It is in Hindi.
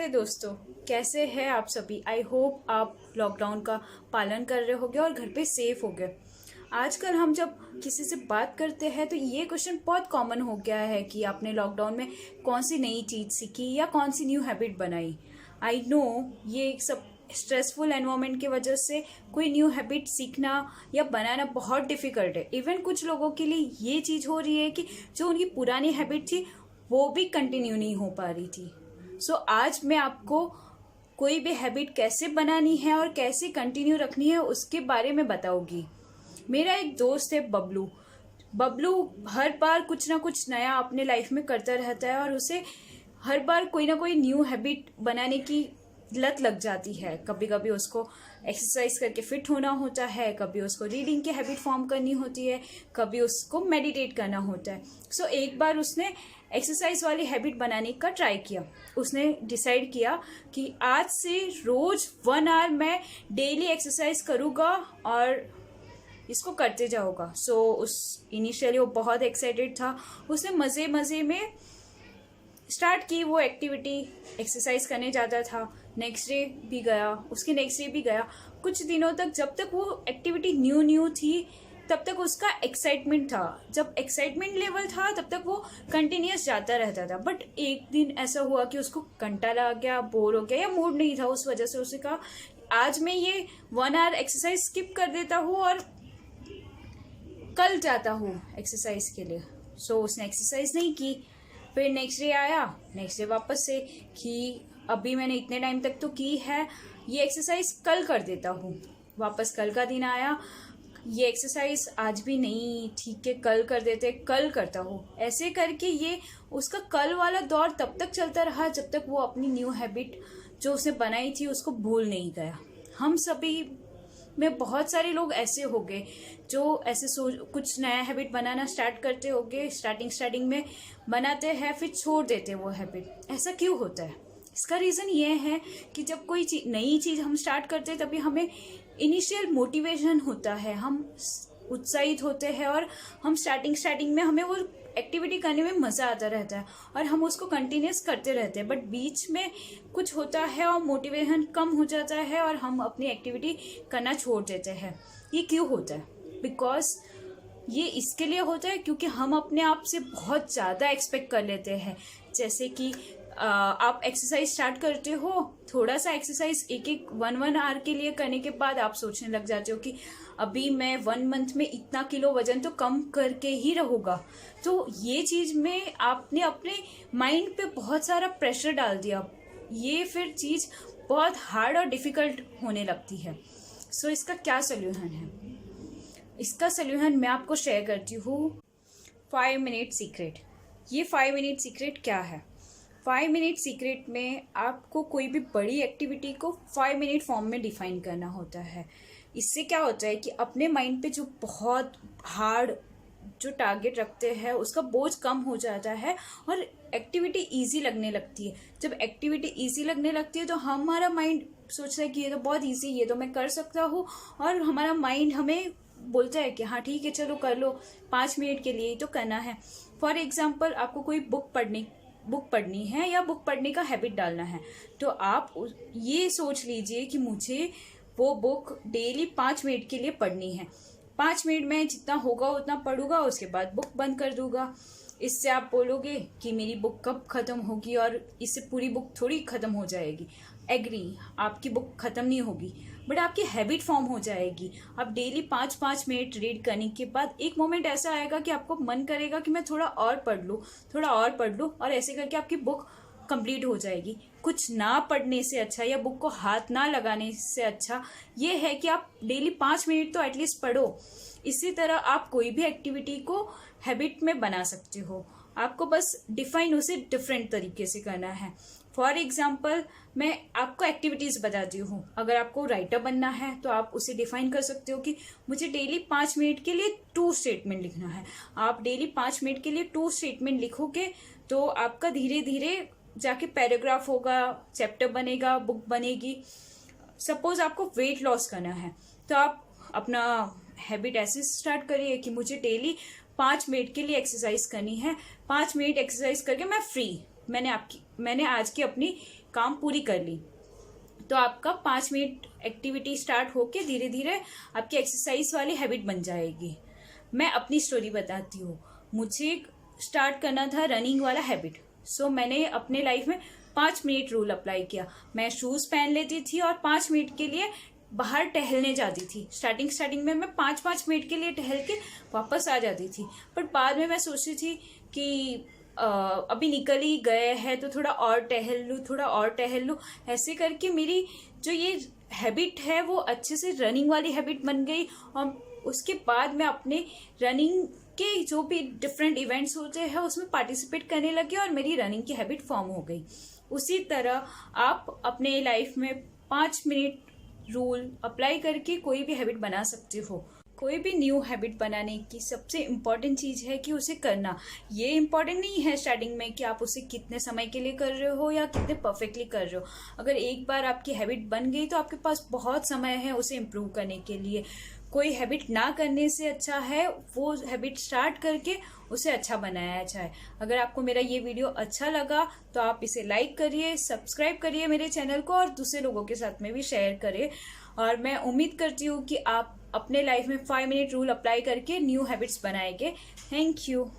नमस्ते दोस्तों, कैसे हैं आप सभी। आई होप आप लॉकडाउन का पालन कर रहे होगे और घर पे सेफ होगे। आजकल हम जब किसी से बात करते हैं तो ये क्वेश्चन बहुत कॉमन हो गया है कि आपने लॉकडाउन में कौन सी नई चीज़ सीखी या कौन सी न्यू हैबिट बनाई। आई नो ये सब स्ट्रेसफुल एनवायरनमेंट की वजह से कोई न्यू हैबिट सीखना या बनाना बहुत डिफ़िकल्ट है। इवन कुछ लोगों के लिए ये चीज़ हो रही है कि जो उनकी पुरानी हैबिट थी वो भी कंटिन्यू नहीं हो पा रही थी। सो आज मैं आपको कोई भी हैबिट कैसे बनानी है और कैसे कंटिन्यू रखनी है उसके बारे में बताऊंगी। मेरा एक दोस्त है बबलू हर बार कुछ ना कुछ नया अपने लाइफ में करता रहता है और उसे हर बार कोई ना कोई न्यू हैबिट बनाने की लत लग जाती है। कभी कभी उसको एक्सरसाइज करके फिट होना होता है, कभी उसको रीडिंग की हैबिट फॉर्म करनी होती है, कभी उसको मेडिटेट करना होता है। सो एक बार उसने एक्सरसाइज वाली हैबिट बनाने का ट्राई किया। उसने डिसाइड किया कि आज से रोज 1 आवर मैं डेली एक्सरसाइज करूँगा और इसको करते जाऊँगा। सो उस इनिशियली वो बहुत एक्साइटेड था। उसने मज़े मज़े में स्टार्ट की वो एक्टिविटी। एक्सरसाइज करने जाता था, नेक्स्ट डे भी गया, उसके नेक्स्ट डे भी गया। कुछ दिनों तक जब तक वो एक्टिविटी न्यू थी तब तक उसका एक्साइटमेंट था। जब एक्साइटमेंट लेवल था तब तक वो कंटिन्यूस जाता रहता था। बट एक दिन ऐसा हुआ कि उसको कंटाला आ गया, बोर हो गया या मूड नहीं था। उस वजह से उसने कहा आज मैं ये 1 आवर एक्सरसाइज स्किप कर देता हूँ और कल जाता हूँ एक्सरसाइज के लिए। सो उसने एक्सरसाइज नहीं की। फिर नेक्स्ट डे आया, नेक्स्ट डे वापस से कि अभी मैंने इतने टाइम तक तो की है, ये एक्सरसाइज कल कर देता हूँ। वापस कल का दिन आया, ये एक्सरसाइज आज भी नहीं, ठीक है कल कर देते, कल करता हूँ। ऐसे करके ये उसका कल वाला दौर तब तक चलता रहा जब तक वो अपनी न्यू हैबिट जो उसने बनाई थी उसको भूल नहीं गया। हम सभी में बहुत सारे लोग ऐसे हो गए जो ऐसे कुछ नया हैबिट बनाना स्टार्ट करते होंगे, स्टार्टिंग में बनाते हैं फिर छोड़ देते वो हैबिट। ऐसा क्यों होता है? इसका रीज़न ये है कि जब कोई नई चीज़ हम स्टार्ट करते हैं तभी हमें इनिशियल मोटिवेशन होता है, हम उत्साहित होते हैं और हम स्टार्टिंग में हमें वो एक्टिविटी करने में मज़ा आता रहता है और हम उसको कंटिन्यूस करते रहते हैं। बट बीच में कुछ होता है और मोटिवेशन कम हो जाता है और हम अपनी एक्टिविटी करना छोड़ देते हैं। ये क्यों होता है? बिकॉज ये इसके लिए होता है क्योंकि हम अपने आप से बहुत ज़्यादा एक्सपेक्ट कर लेते हैं। जैसे कि आप एक्सरसाइज स्टार्ट करते हो, थोड़ा सा एक्सरसाइज एक 1 आवर के लिए करने के बाद आप सोचने लग जाते हो कि अभी मैं 1 मंथ में इतना किलो वजन तो कम करके ही रहूँगा। तो ये चीज़ में आपने अपने माइंड पे बहुत सारा प्रेशर डाल दिया। ये फिर चीज़ बहुत हार्ड और डिफ़िकल्ट होने लगती है। सो इसका क्या सोल्यूशन है? इसका सोल्यूशन मैं आपको शेयर करती हूँ। 5 मिनट सीक्रेट। ये 5 मिनट सीक्रेट क्या है? 5 मिनट सीक्रेट में आपको कोई भी बड़ी एक्टिविटी को 5 मिनट फॉर्म में डिफाइन करना होता है। इससे क्या होता है कि अपने माइंड पे जो बहुत हार्ड जो टारगेट रखते हैं उसका बोझ कम हो जाता है और एक्टिविटी इजी लगने लगती है। जब एक्टिविटी इजी लगने लगती है तो हमारा माइंड सोचता है कि ये तो बहुत इजी, ये तो मैं कर सकता हूँ, और हमारा माइंड हमें बोलता है कि हाँ ठीक है चलो कर लो, 5 मिनट के लिए ही तो करना है। फॉर एग्जाम्पल आपको कोई बुक पढ़नी है या बुक पढ़ने का हैबिट डालना है, तो आप ये सोच लीजिए कि मुझे वो बुक डेली 5 मिनट के लिए पढ़नी है। 5 मिनट में जितना होगा उतना पढ़ूंगा, उसके बाद बुक बंद कर दूंगा। इससे आप बोलोगे कि मेरी बुक कब ख़त्म होगी और इससे पूरी बुक थोड़ी ख़त्म हो जाएगी। एग्री, आपकी बुक ख़त्म नहीं होगी बट आपकी हैबिट फॉर्म हो जाएगी। आप डेली 5-5 मिनट रीड करने के बाद एक मोमेंट ऐसा आएगा कि आपको मन करेगा कि मैं थोड़ा और पढ़ लूँ और ऐसे करके आपकी बुक कंप्लीट हो जाएगी। कुछ ना पढ़ने से अच्छा या बुक को हाथ ना लगाने से अच्छा ये है कि आप डेली 5 मिनट तो एटलीस्ट पढ़ो। इसी तरह आप कोई भी एक्टिविटी को हैबिट में बना सकते हो। आपको बस डिफाइन उसे डिफरेंट तरीके से करना है। फॉर एग्जाम्पल मैं आपको एक्टिविटीज़ बताती हूँ। अगर आपको राइटर बनना है तो आप उसे डिफाइन कर सकते हो कि मुझे डेली 5 मिनट के लिए 2 स्टेटमेंट लिखना है। आप डेली 5 मिनट के लिए 2 स्टेटमेंट लिखोगे तो आपका धीरे धीरे जाके पैराग्राफ होगा, चैप्टर बनेगा, बुक बनेगी। सपोज आपको वेट लॉस करना है तो आप अपना हैबिट ऐसे स्टार्ट करिए कि मुझे डेली 5 मिनट के लिए एक्सरसाइज करनी है। 5 मिनट एक्सरसाइज करके मैं फ्री, मैंने आज की अपनी काम पूरी कर ली तो आपका 5 मिनट एक्टिविटी स्टार्ट होके धीरे धीरे आपकी एक्सरसाइज वाली हैबिट बन जाएगी। मैं अपनी स्टोरी बताती हूँ। मुझे स्टार्ट करना था रनिंग वाला हैबिट, सो मैंने अपने लाइफ में 5 मिनट रूल अप्लाई किया। मैं शूज़ पहन लेती थी और 5 मिनट के लिए बाहर टहलने जाती थी। स्टार्टिंग में मैं 5-5 मिनट के लिए टहल के वापस आ जाती थी, पर बाद में मैं सोची थी कि अभी निकल ही गए हैं तो थोड़ा और टहल लूँ। ऐसे करके मेरी जो ये हैबिट है वो अच्छे से रनिंग वाली हैबिट बन गई। और उसके बाद मैं अपने रनिंग के जो भी डिफरेंट इवेंट्स होते हैं उसमें पार्टिसिपेट करने लगी और मेरी रनिंग की हैबिट फॉर्म हो गई। उसी तरह आप अपने लाइफ में 5 मिनट रूल अप्लाई करके कोई भी हैबिट बना सकते हो। कोई भी न्यू हैबिट बनाने की सबसे इम्पॉर्टेंट चीज़ है कि उसे करना। ये इम्पॉर्टेंट नहीं है स्टार्टिंग में कि आप उसे कितने समय के लिए कर रहे हो या कितने परफेक्टली कर रहे हो। अगर एक बार आपकी हैबिट बन गई तो आपके पास बहुत समय है उसे इम्प्रूव करने के लिए। कोई हैबिट ना करने से अच्छा है वो हैबिट स्टार्ट करके उसे अच्छा बनाया जाए। अगर आपको मेरा ये वीडियो अच्छा लगा तो आप इसे लाइक करिए, सब्सक्राइब करिए मेरे चैनल को और दूसरे लोगों के साथ में भी शेयर करिए। और मैं उम्मीद करती हूँ कि आप अपने लाइफ में 5 मिनट रूल अप्लाई करके न्यू हैबिट्स बनाएंगे। Thank you.